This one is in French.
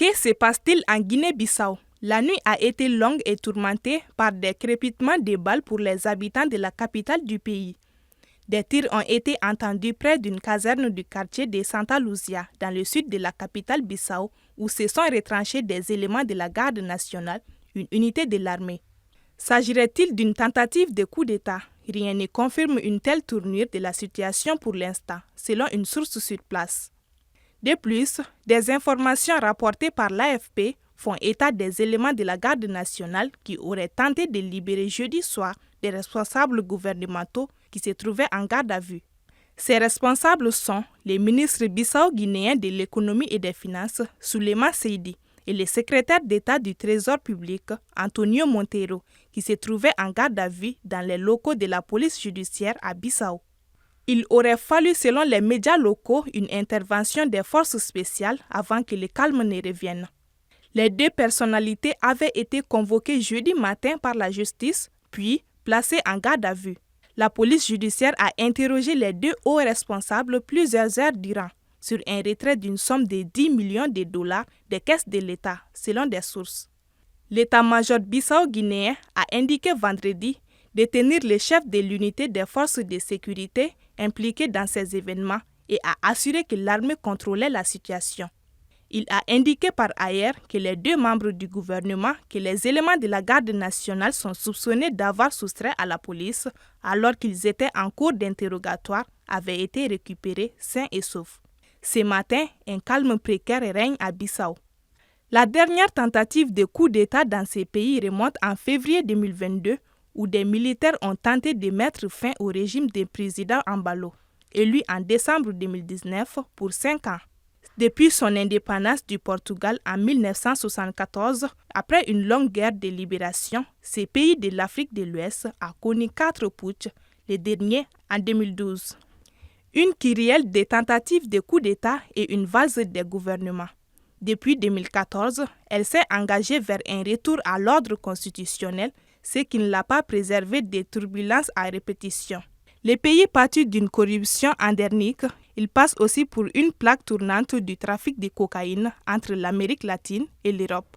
Que se passe-t-il en Guinée-Bissau? La nuit a été longue et tourmentée par des crépitements de balles pour les habitants de la capitale du pays. Des tirs ont été entendus près d'une caserne du quartier de Santa Luzia, dans le sud de la capitale Bissau, où se sont retranchés des éléments de la garde nationale, une unité de l'armée. S'agirait-il d'une tentative de coup d'État? Rien ne confirme une telle tournure de la situation pour l'instant, selon une source sur place. De plus, des informations rapportées par l'AFP font état des éléments de la garde nationale qui auraient tenté de libérer jeudi soir des responsables gouvernementaux qui se trouvaient en garde à vue. Ces responsables sont les ministres bissau-guinéens de l'économie et des finances, Souleymane Seydi, et le secrétaire d'État du Trésor public, Antonio Monteiro, qui se trouvaient en garde à vue dans les locaux de la police judiciaire à Bissau. Il aurait fallu, selon les médias locaux, une intervention des forces spéciales avant que le calme ne revienne. Les deux personnalités avaient été convoquées jeudi matin par la justice, puis placées en garde à vue. La police judiciaire a interrogé les deux hauts responsables plusieurs heures durant sur un retrait d'une somme de 10 millions de dollars des caisses de l'État, selon des sources. L'état-major bissau-guinéen a indiqué vendredi détenir le chef de l'unité des forces de sécurité impliquées dans ces événements et a assuré que l'armée contrôlait la situation. Il a indiqué par ailleurs que les deux membres du gouvernement que les éléments de la garde nationale sont soupçonnés d'avoir soustrait à la police alors qu'ils étaient en cours d'interrogatoire avaient été récupérés sains et saufs. Ce matin, un calme précaire règne à Bissau. La dernière tentative de coup d'État dans ces pays remonte en février 2022 où des militaires ont tenté de mettre fin au régime du président Embalo, élu en décembre 2019 pour 5 ans. Depuis son indépendance du Portugal en 1974, après une longue guerre de libération, ce pays de l'Afrique de l'Ouest a connu 4 putschs, le dernier en 2012. Une kyrielle de tentatives de coup d'État et une valse des gouvernements. Depuis 2014, elle s'est engagée vers un retour à l'ordre constitutionnel, ce qui ne l'a pas préservé des turbulences à répétition. Le pays pâtit d'une corruption endémique. Il passe aussi pour une plaque tournante du trafic de cocaïne entre l'Amérique latine et l'Europe.